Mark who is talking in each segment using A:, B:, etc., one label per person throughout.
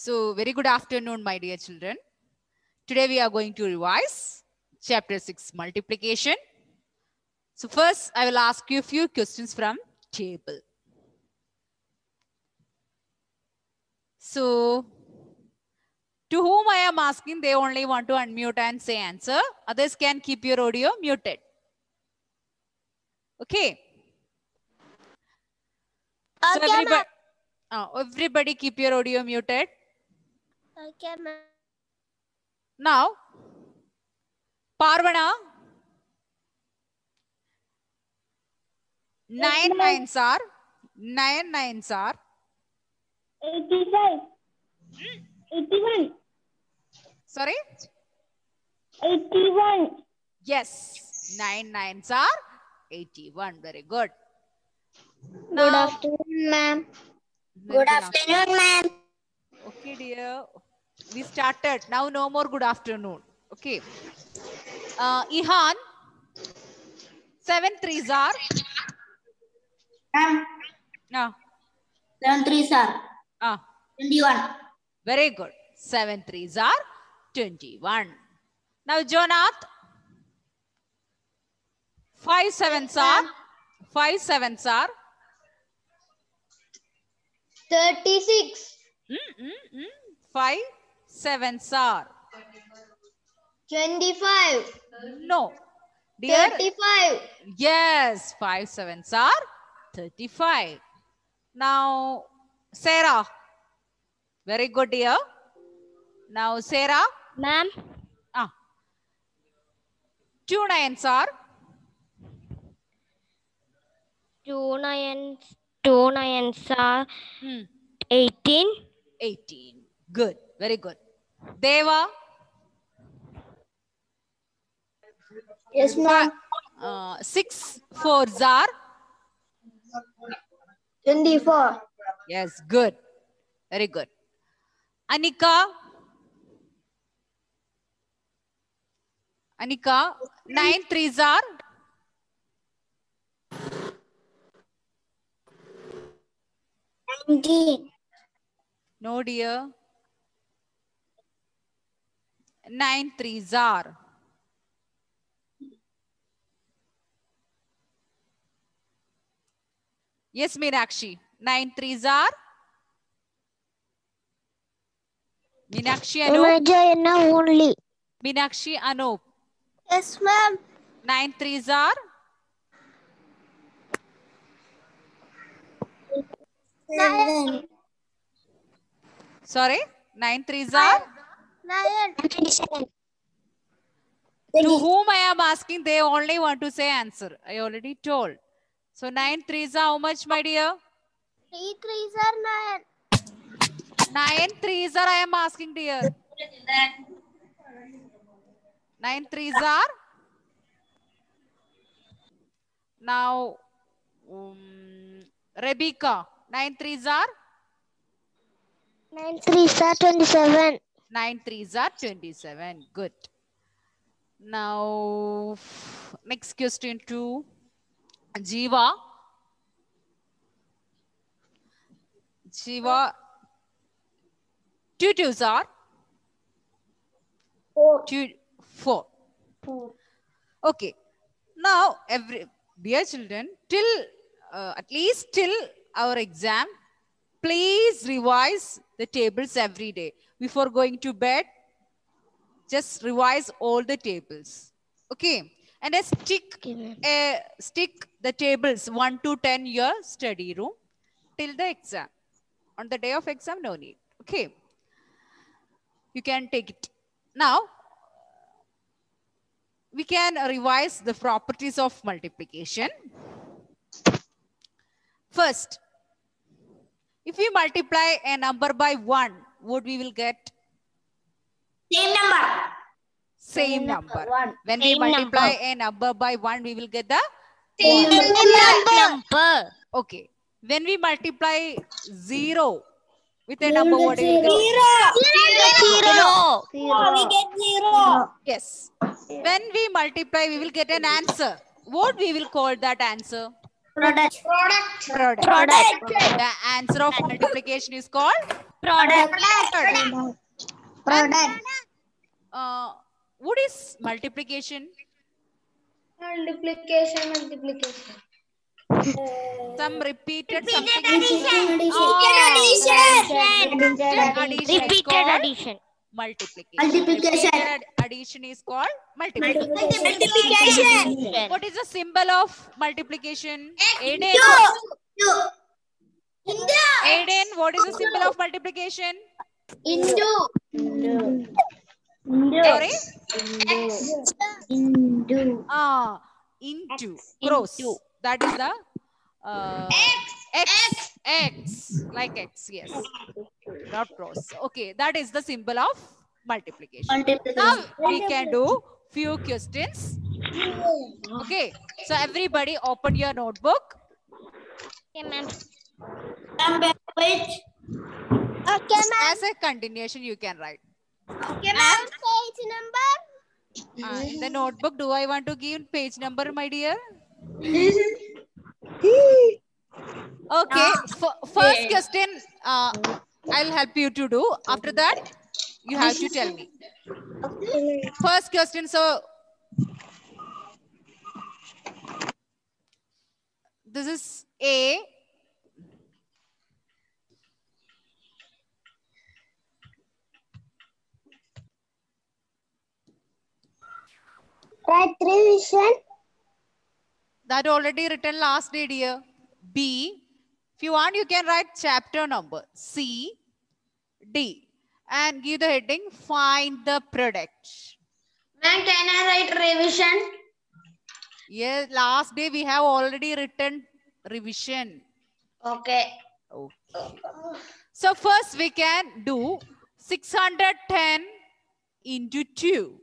A: So, very good afternoon, my dear children. Today we are going to revise chapter 6 multiplication. So first I will ask you a few questions from table. So to whom I am asking, they only want to unmute and say answer. Others can keep your audio muted. Okay. So everybody keep your audio muted.
B: Okay, ma'am.
A: Now, Parvana, 9 nines are 85.
B: 81.
A: Sorry?
B: 81.
A: Yes, 9 nines are 81. Very good.
B: Good afternoon, ma'am.
A: Good afternoon, ma'am. Okay, dear. We started. Now no more good afternoon. Okay. Ihan, 7 threes are?
B: Ma'am. 7 3s are 21.
A: Very good. 7 threes are 21. Now, Jonath, 5 sevens are? 5 sevens are?
B: 36.
A: 5 sevens are?
B: 25.
A: No. Dear?
B: 35.
A: Yes, 5 sevens are 35. Now, Sarah. Very good, dear. Now, Sarah.
B: Ma'am.
A: 2 nines are?
B: 2 nines are 18.
A: 18. Good. Very good. Deva.
B: Yes, ma'am.
A: 6 fours are?
B: 24.
A: Yes, good. Very good. Anika. 9 threes are?
B: 19.
A: No, dear. 9 threes are? Yes, Meenakshi. 9 threes are? Meenakshi Anup.
B: Only.
A: Meenakshi Anup.
B: Yes, ma'am.
A: 9 threes are?
B: 9.
A: Sorry? 9 threes are?
B: 9. 27.
A: To whom I am asking, they only want to say answer. I already told. So 9 threes are how much, my dear?
B: 3 3s are 9.
A: 9 threes are I am asking, dear. 9 threes are? Now, Rebecca. 9 threes are?
B: 9 3s are 27.
A: 9 threes are 27. Good. Now, next question to Jiva. Jiva, 2 twos are?
B: 4.
A: 4. Okay. Now, dear children, till at least till our exam, please revise the tables every day. Before going to bed, just revise all the tables. Okay. And stick the tables 1 to 10 your study room till the exam. On the day of exam, no need. Okay. You can take it. Now, we can revise the properties of multiplication. First, if we multiply a number by 1, what we will get?
B: Same number.
A: Same number. When
B: Same
A: we multiply a number by 1, we will get the
B: Same number.
A: Okay. When we multiply 0 with a number, what we will get?
B: 0. We get 0.
A: Yes. When we multiply, we will get an answer. What we will call that answer?
B: Product.
A: The answer of multiplication is called
B: Product.
A: And, what is multiplication?
B: Multiplication.
A: Some repeated something.
B: Addition.
A: Repeated addition is called
B: Addition.
A: multiplication. Repeated addition is called multiplication. What is the symbol of multiplication? Aiden, what is the symbol of multiplication?
B: Into.
A: Sorry?
B: Into.
A: Into. Cross. That is the X. Like X, yes. Not cross. Okay, that is the symbol of multiplication. Now we can do few questions. Okay, so everybody open your notebook.
B: Okay, ma'am.
A: As a continuation, you can write.
B: Okay, ma'am. Page number.
A: In the notebook, do I want to give page number, my dear? Okay, first question, I'll help you to do. After that, you have to tell me. First question, so this is A.
B: Write revision.
A: That already written last day, dear. B. If you want, you can write chapter number. C. D. And give the heading, find the product.
B: Ma'am, can I write revision?
A: Yes, last day we have already written revision.
B: Okay.
A: Okay. So first we can do 610 into 2.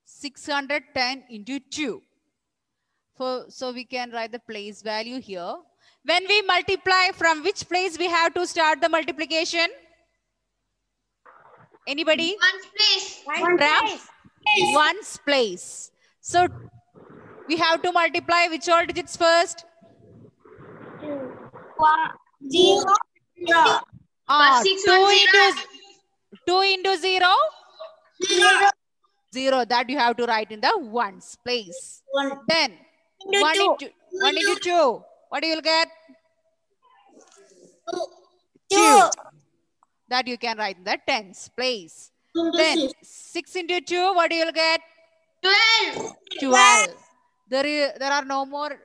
A: 610 into 2. So we can write the place value here. When we multiply, from which place we have to start the multiplication? Anybody? One's place. So we have to multiply which all digits first?
B: 0.
A: 2 into 0? 0. That you have to write in the ones place. Then 1 into 2. What you will get? 2. That you can write in the tens place. Then 6 into 2. What you will get? 12. There are no more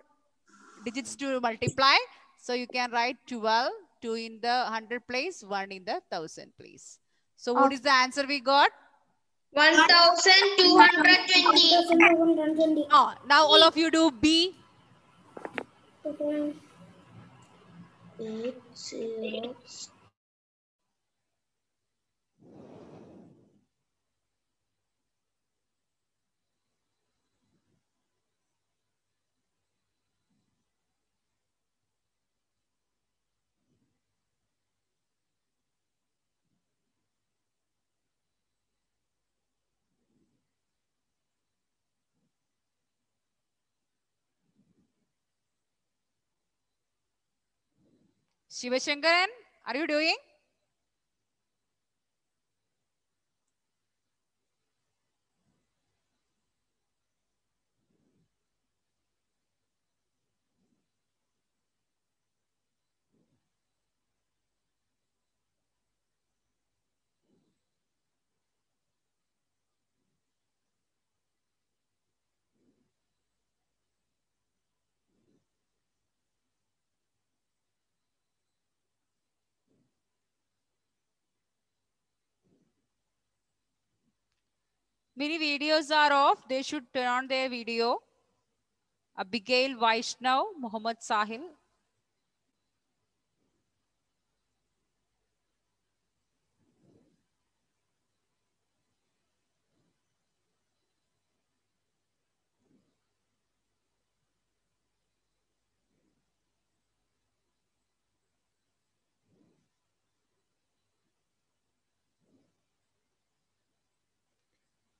A: digits to multiply. So you can write 12. 2 in the 100 place. 1 in the 1000 place. So what is the answer we got?
B: 1220.
A: Now all of you do B.
B: 8, 0.
A: Shivashankaran, are you doing? Many videos are off. They should turn on their video. Abigail, Vaishnav, Muhammad Sahil.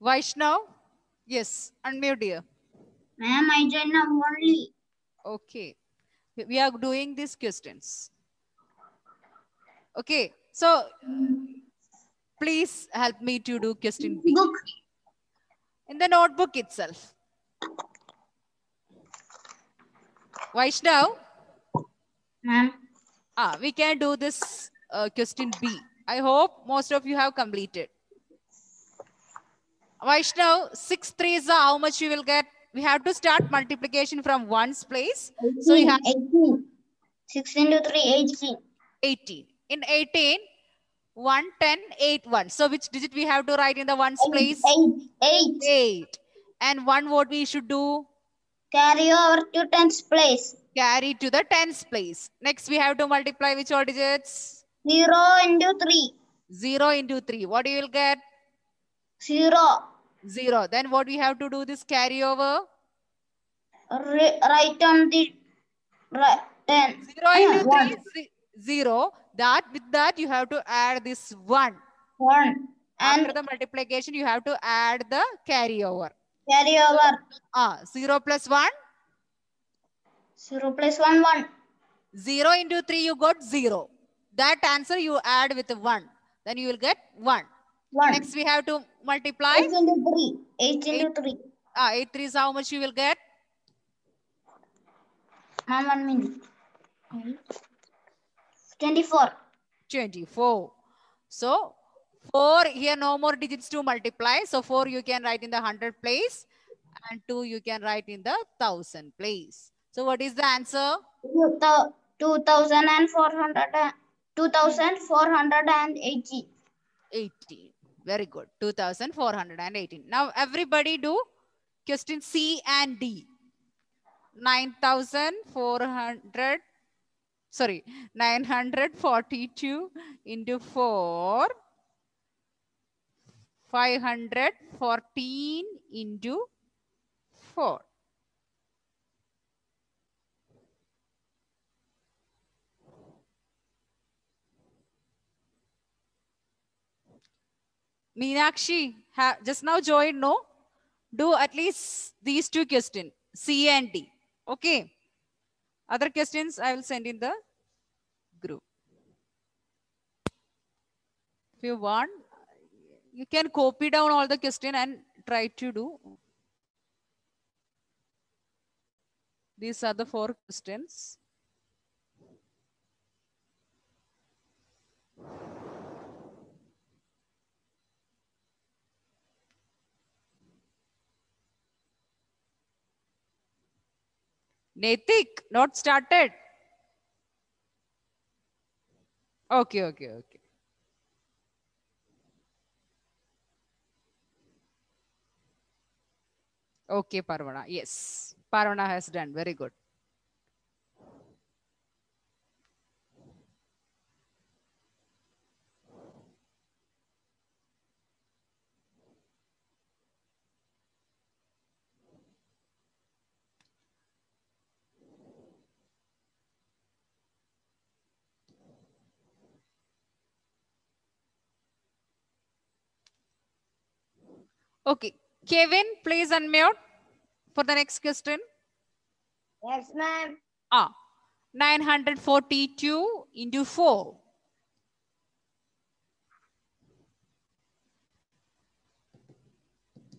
A: Vaishnav, yes, unmute dear.
B: Ma'am, I join now only.
A: Okay. We are doing these questions. Okay. So please help me to do question B.
B: Book.
A: In the notebook itself. Vaishnav,
B: Ma'am.
A: we can do this question B. I hope most of you have completed. Vaishnav, 6 threes are how much you will get? We have to start multiplication from ones place.
B: 18.
A: So you have
B: 18. 6 into 3, 18.
A: 18. In 18, 1, 10, 8, 1. So which digit we have to write in the ones place?
B: 8.
A: 8. And 1 what we should do?
B: Carry over to tens place.
A: Carry to the tens place. Next we have to multiply which all digits?
B: 0 into 3.
A: 0 into 3. What you will get?
B: 0.
A: 0. Then what we have to do this carry over?
B: Right on the right 10.
A: 0 into
B: 1.
A: 3 is 0. That with that you have to add this 1.
B: 1.
A: After
B: And
A: the multiplication you have to add the carry over.
B: carry over.
A: 0 plus 1?
B: 0 plus 1, 1.
A: 0 into 3 you got 0. That answer you add with 1. Then you will get 1.
B: 1.
A: Next we have to multiply.
B: 8 into 3. 8 into 3.
A: 8 3 is how much you will get?
B: Ma'am, 1 minute. 24.
A: 24. So 4 here no more digits to multiply. So 4 you can write in the 100 place and 2 you can write in the 1000 place. So what is the answer?
B: 2,400. 2,480.
A: 18. Very good. 2,418. Now everybody do question C and D. 9,400. Sorry, 942 into 4. 514 into 4. Meenakshi, just now joined, no? Do at least these two questions, C and D. Okay. Other questions I will send in the group. If you want, you can copy down all the question and try to do. These are the 4 questions. Netik, not started. Okay. Okay, Parvana. Yes, Parvana has done. Very good. Okay, Kevin, please unmute for the next question.
B: Yes, ma'am.
A: 942 into 4.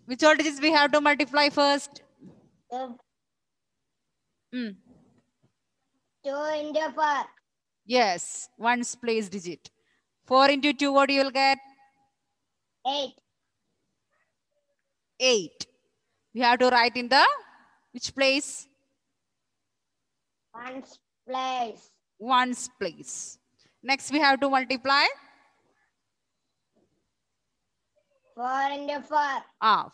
A: Which all digits we have to multiply first?
B: 2 into 4.
A: Yes, ones place digit. 4 into 2, what you will get?
B: 8.
A: 8. We have to write in the which place?
B: Ones place.
A: Ones place. Next we have to multiply.
B: 4 into 4.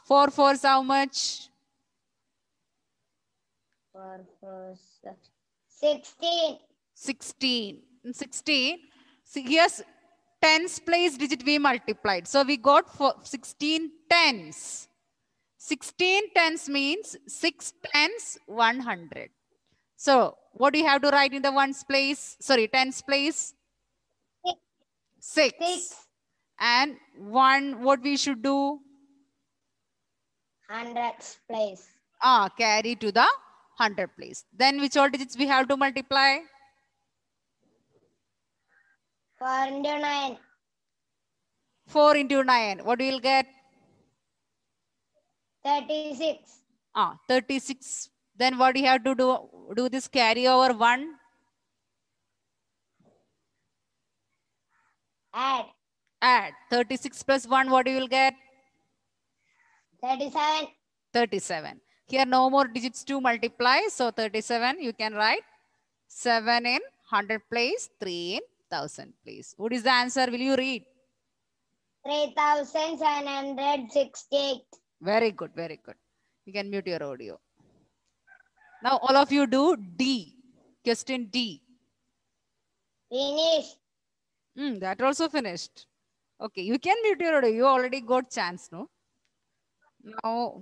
A: 4 4 is how much?
B: 4 4 16.
A: 16. 16. See, here's tens place digit we multiplied. So we got 16 tens. 16 tens means 6 tens 100. So what do you have to write in the ones place? Sorry, tens place? 6. And 1, what we should do?
B: Hundreds place.
A: Carry to the 100 place. Then which all digits we have to multiply?
B: 4 into 9.
A: 4 into 9. What we will get?
B: 36.
A: 36. Then what we have to do? Do this carry over 1.
B: Add.
A: Add 36 plus 1. What you will get?
B: 37.
A: 37. Here no more digits to multiply. So 37 you can write 7 in 100 place, 3 in 1000 place. What is the answer? Will you read?
B: 3768.
A: Very good, very good. You can mute your audio. Now all of you do D. Question D.
B: Finish.
A: That also finished. Okay, you can mute your audio. You already got chance, no? Now,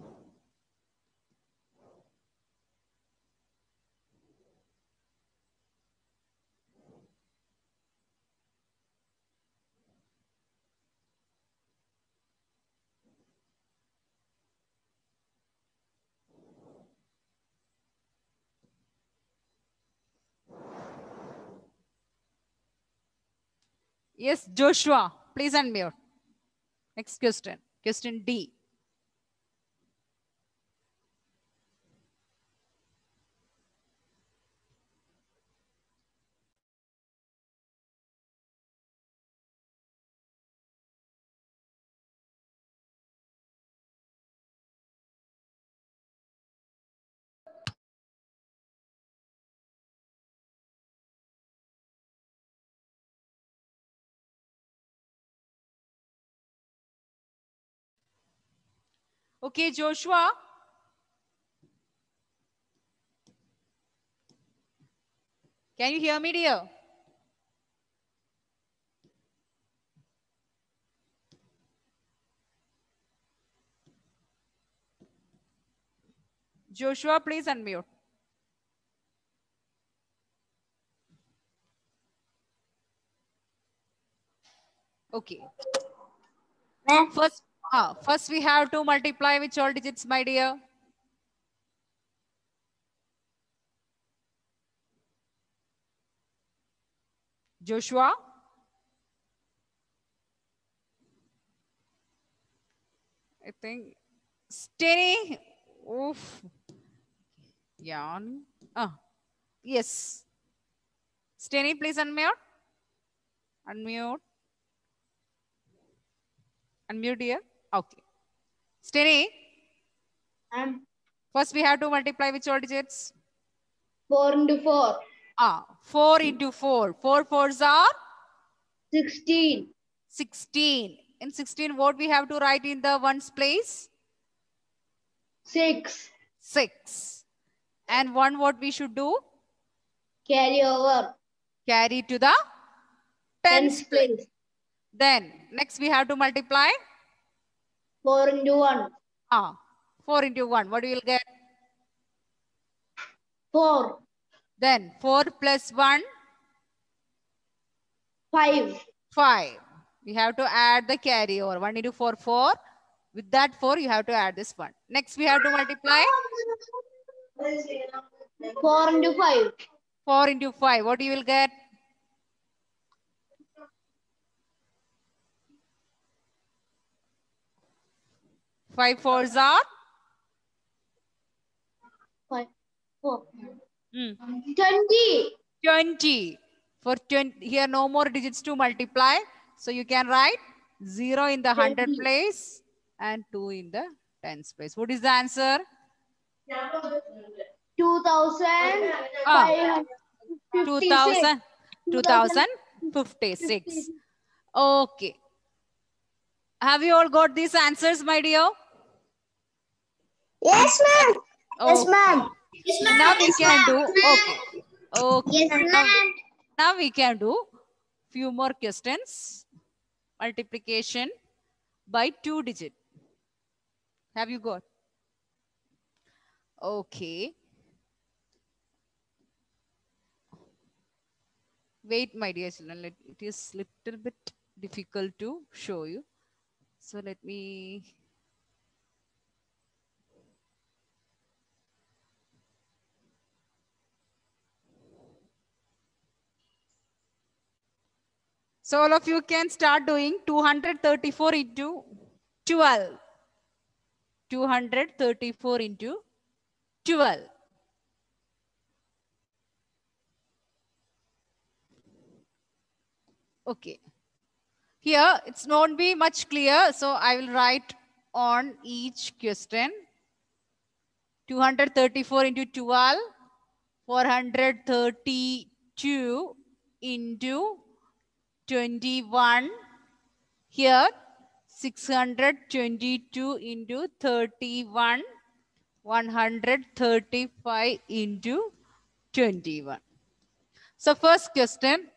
A: yes, Joshua, please unmute. Next question. Question D. Okay, Joshua. Can you hear me, dear? Joshua, please unmute. Okay. First we have to multiply which all digits, my dear? Joshua? I think Steny. Oof. Yan. Yes. Steny, please unmute. Unmute. Unmute, dear. Okay. Steny. First we have to multiply which all digits?
B: 4 into 4.
A: 4 into 4. 4 fours are?
B: 16.
A: 16. In 16, what we have to write in the ones place?
B: 6.
A: 6. And 1, what we should do?
B: Carry over.
A: Carry to the tens place. Then, next we have to multiply?
B: 4 into 1.
A: 4 into 1. What we will get?
B: 4.
A: Then, 4 plus 1?
B: 5.
A: 5. We have to add the carry over. 1 into 4, 4. With that 4, you have to add this 1. Next, we have to multiply?
B: 4 into 5.
A: 4 into 5. What you will get? 5 fours are?
B: 5. 4. 20.
A: 20. For 20, here no more digits to multiply. So you can write 0 in the 100 place and 2 in the tens place. What is the answer? 2056. Okay. Have you all got these answers, my dear?
B: Yes, ma'am. Yes, ma'am.
A: Now we can do. Okay. Okay.
B: Yes, ma'am.
A: Now we can do few more questions. Multiplication by 2 digit. Have you got? Okay. Wait, my dear children. It is little bit difficult to show you. So let me. So all of you can start doing 234 into 12. 234 into 12. Okay. Here it's not be much clear, so I will write on each question. 234 into 12, 432 into 21. Here 622 into 31, 135 into 21. So first question.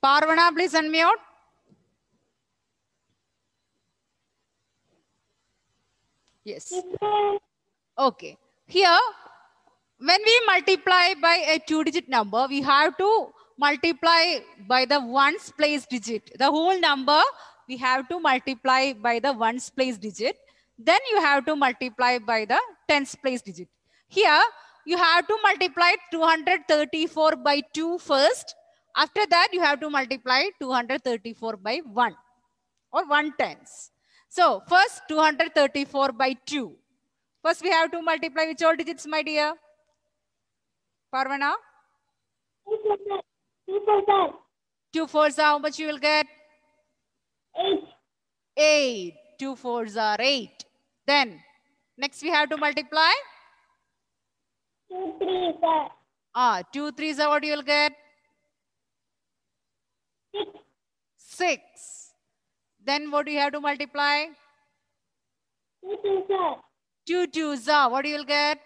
A: Parvana, please unmute. Yes. Okay. Here, when we multiply by a two-digit number, we have to multiply by the ones place digit. The whole number, we have to multiply by the ones place digit. Then you have to multiply by the tens place digit. Here, you have to multiply 234 by 2 first. After that, you have to multiply 234 by 1 or 1/10. So, first 234 by 2. First, we have to multiply which all digits, my dear? Parvana? 2 fours are how much you will get?
B: 8.
A: 8. 2 fours are 8. Then, next we have to multiply?
B: 2 3 sir.
A: 2 threes are what you will get?
B: 6.
A: 6. Then what do you have to multiply?
B: 2 2 sir.
A: 2 twos are what you will get?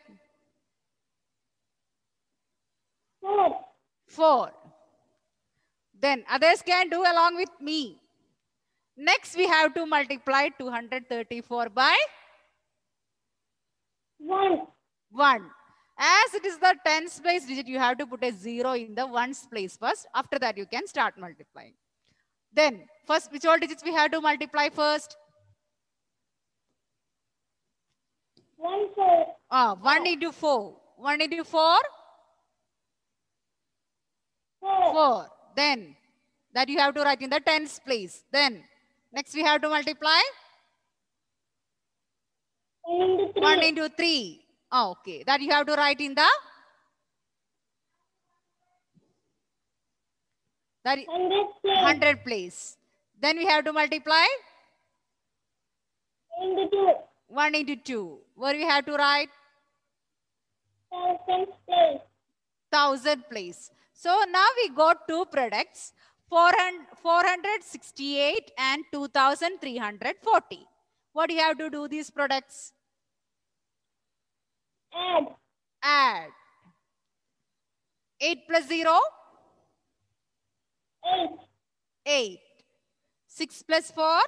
B: 4.
A: 4. Then others can do along with me. Next we have to multiply 234 by
B: 1.
A: 1. As it is the tens place digit, you have to put a 0 in the ones place first. After that, you can start multiplying. Then, first, which all digits we have to multiply first?
B: 1 4.
A: 1 into 4. 1 into 4?
B: 4.
A: 4. Then, that you have to write in the tens place. Then, next we have to multiply?
B: 1 into 3.
A: 1 into 3. Okay. That you have to write in the? That
B: 100 place.
A: 100 place. Then we have to multiply?
B: 1 into 2.
A: 1 into 2. Where we have to write?
B: 1000 place.
A: 1000 place. So now we got two products, 468 and 2340. What do you have to do these products?
B: Add.
A: Add. 8 plus 0?
B: 8.
A: 8. 6 plus 4?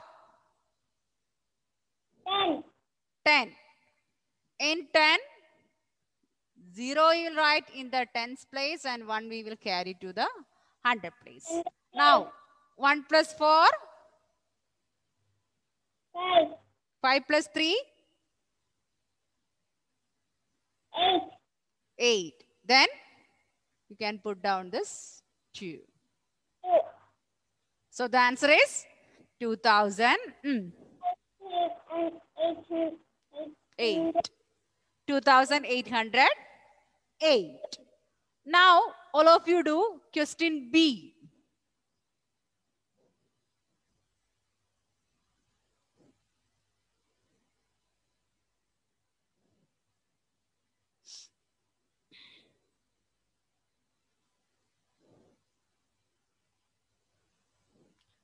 B: 10.
A: 10. In 10, 0 you will write in the tens place and 1 we will carry to the 100 place. Now, 1 plus 4?
B: 5.
A: 5 plus 3?
B: 8.
A: 8. Then you can put down this 2.
B: 2.
A: So the answer is 2008. 2808. Now all of you do question B.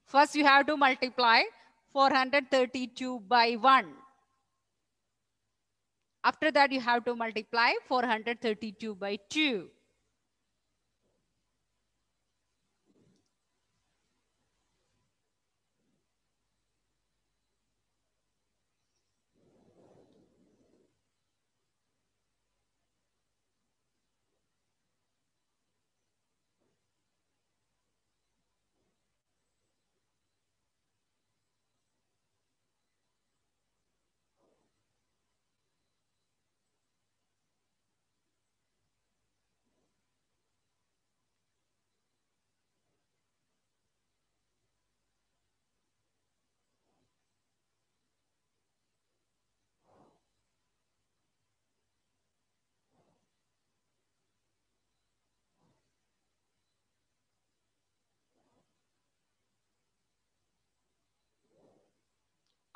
A: First you have to multiply 432 by 1. After that you have to multiply 432 by 2.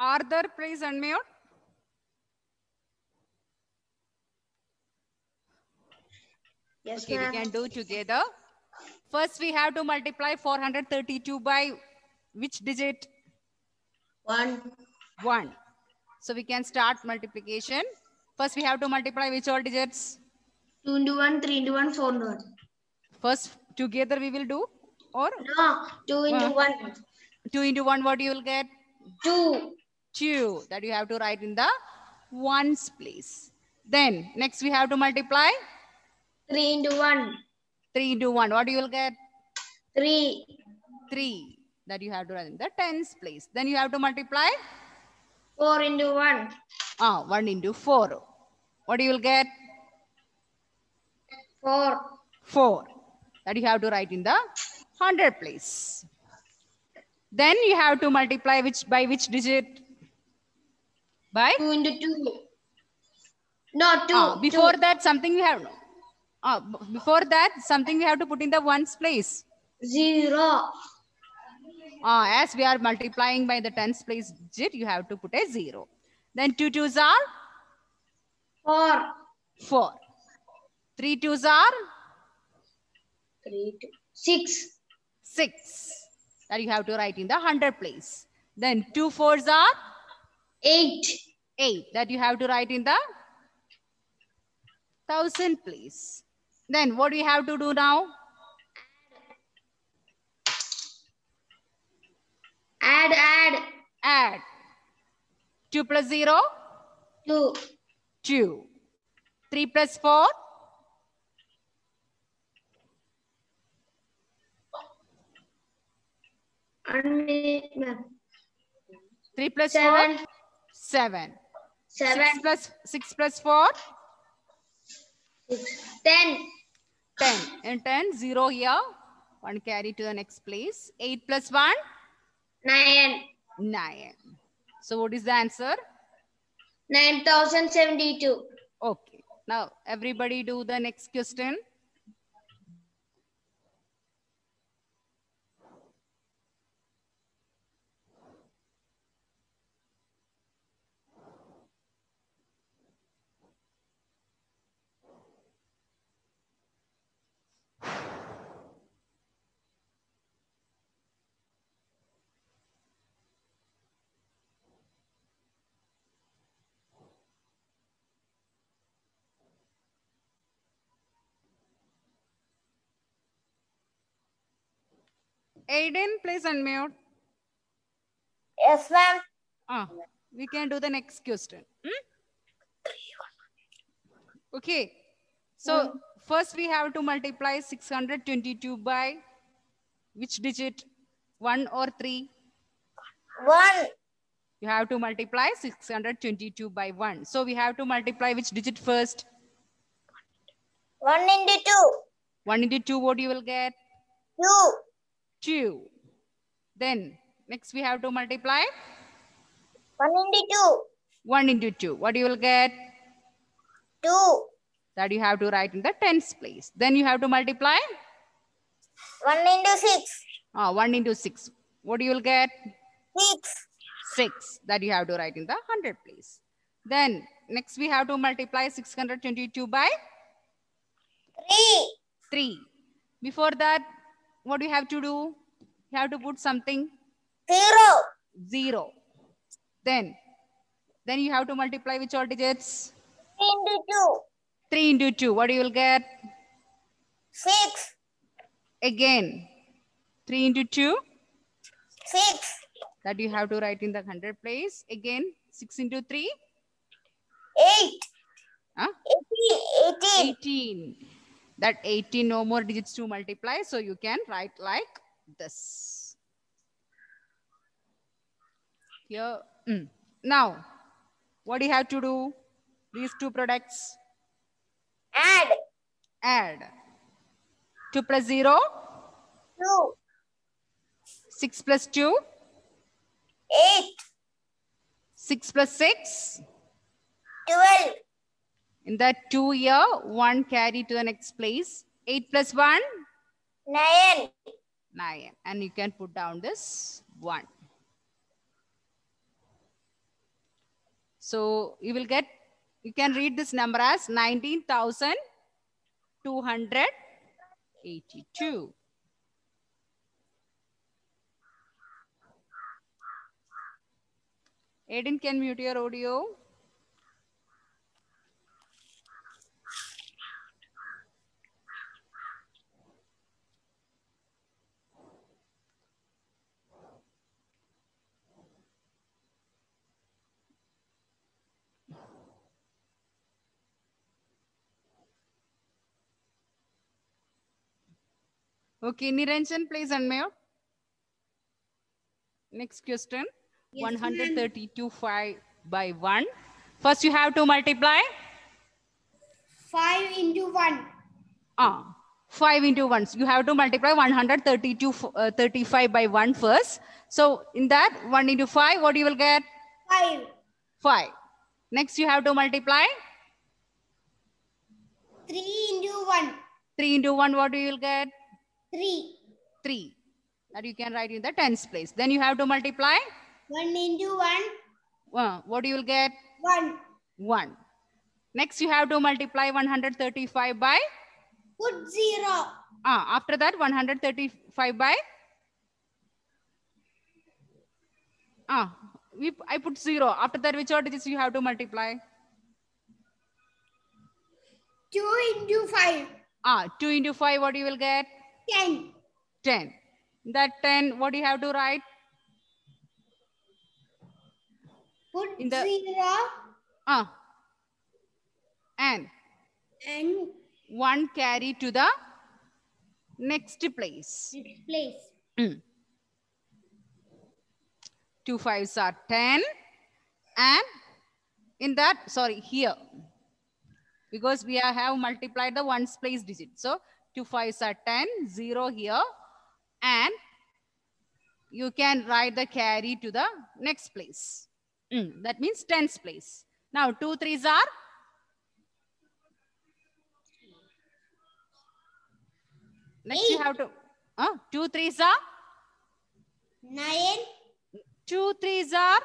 A: Arthur, please unmute.
B: Yes,
A: Okay, we
B: ma'am.
A: can do together. First, we have to multiply 432 by which digit?
B: 1.
A: 1. So we can start multiplication. First, we have to multiply which all digits?
B: 2 into 1, 3 into 1, 4 into 1.
A: First, together we will do. Or
B: No, 2 into 1.
A: 2 into 1, what you will get?
B: 2.
A: 2. That you have to write in the ones place. Then, next we have to multiply
B: 3 into 1.
A: 3 into 1. What you will get?
B: 3.
A: 3. That you have to write in the tens place. Then you have to multiply
B: 4 into 1.
A: 1 into 4. What you will get?
B: 4.
A: 4. That you have to write in the hundred place. Then you have to multiply by which digit? By?
B: 2 into 2. No, 2.
A: Before
B: 2.
A: that, something we have. Before that, something we have to put in the ones place.
B: 0.
A: As we are multiplying by the tens place digit, you have to put a 0. Then 2 twos are
B: 4.
A: 4. 3 twos are
B: 3, 2. 6.
A: 6. That you have to write in the hundred place. Then 2 fours are
B: 8.
A: 8. That you have to write in the thousand place. Then what do we have to do now? Add. 2 plus 0?
B: 2.
A: 2. 3 plus 4?
B: 1 minute, ma'am.
A: 3 plus
B: 7.
A: 4? 7.
B: 7.
A: 6 plus 4?
B: 6. 10.
A: 10. And 10, 0 here. 1 carry to the next place. 8 plus 1?
B: 9.
A: 9. So what is the answer?
B: 9072.
A: Okay. Now everybody do the next question. Aiden, please unmute.
B: Yes, ma'am.
A: We can do the next question. Okay. So first we have to multiply 622 by which digit? 1 or 3?
B: 1.
A: You have to multiply 622 by 1. So we have to multiply which digit first?
B: 1 into 2.
A: 1 into 2, what you will get?
B: 2.
A: 2. Then next we have to multiply
B: 1 into 2.
A: 1 into 2. What you will get?
B: 2.
A: That you have to write in the tens place. Then you have to multiply
B: 1 into 6.
A: 1 into 6. What you will get?
B: 6.
A: 6. That you have to write in the hundred place. Then next we have to multiply 622 by
B: 3.
A: 3. Before that, what do you have to do? You have to put something
B: 0.
A: 0. Then you have to multiply which all digits?
B: 3 into 2.
A: 3 into 2. What you will get?
B: 6.
A: Again, 3 into 2.
B: 6.
A: That you have to write in the hundred place. Again, 6 into 3.
B: 8.
A: Huh?
B: 18.
A: 18. That 18, no more digits to multiply. So you can write like this. Here. Now, what do you have to do? These two products. Add. 2 plus 0.
B: 2.
A: 6 plus 2.
B: 8.
A: 6 plus 6.
B: 12.
A: In that 2 here, 1 carry to the next place. 8 plus 1.
B: 9.
A: 9. And you can put down this 1. So you will get, you can read this number as 19,282. Aiden, can mute your audio. Okay, Niranjan, please unmute. Next question.
B: Yes,
A: 132 5 by 1. First you have to multiply.
B: 5 into 1.
A: 5 into 1. So you have to multiply 132 35 by 1 first. So in that 1 into 5, what you will get?
B: 5.
A: 5. Next you have to multiply
B: 3 into 1.
A: 3 into 1, what you will get?
B: 3.
A: 3. That you can write in the tens place. Then you have to multiply
B: 1 into 1.
A: what you will get?
B: 1.
A: 1. Next you have to multiply 135 by?
B: Put 0.
A: After that 135 by? I put 0. After that, which all digits you have to multiply?
B: 2 into 5.
A: 2 into 5, what you will get?
B: 10.
A: 10. That 10, what do you have to write?
B: Put
A: In the
B: 0.
A: And 1 carry to the next place.
B: Next place.
A: 2 5s are 10. And in that, sorry, here. Because we have multiplied the ones place digit. So 2 5s are 10, 0 here. And you can write the carry to the next place. That means tens place. Now 2 3s are? Next 8. You have to, 2 3s are?
B: 9.
A: 2 3s are?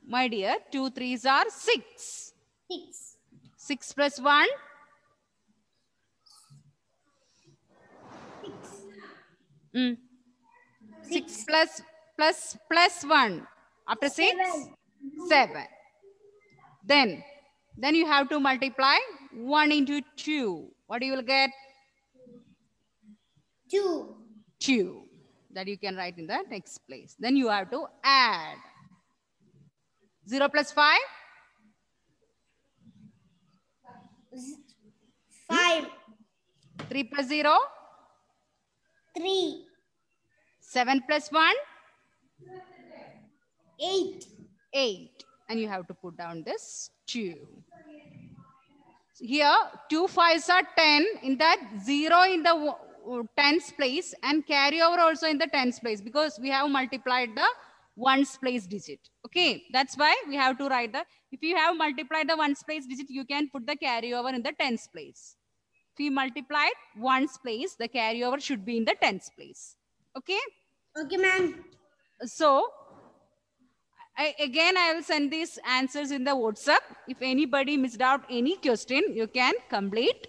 A: My dear, 2 3s are 6.
B: 6.
A: 6 plus 1?
B: 6.
A: 6 plus 1. After 6? 7. Then you have to multiply 1 into 2. What you will get?
B: 2.
A: 2. That you can write in the next place. Then you have to add. 0 plus 5?
B: 5.
A: 3 plus 0?
B: 3.
A: 7 plus 1?
B: 8.
A: 8. And you have to put down this 2. Here, 2 5s are 10. In that, 0 in the tens place and carry over also in the tens place because we have multiplied the ones place digit. Okay, that's why we have to write the, if you have multiplied the ones place digit, you can put the carryover in the tens place. If you multiplied ones place, the carryover should be in the tens place. Okay?
B: Okay, ma'am.
A: So, I will send these answers in the WhatsApp. If anybody missed out any question, you can complete.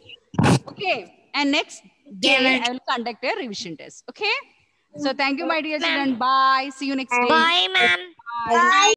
A: Okay. And next day, I will conduct a revision test. Okay. So, thank you, my dear children. Bye. See you next day.
B: Bye, ma'am.
A: Bye.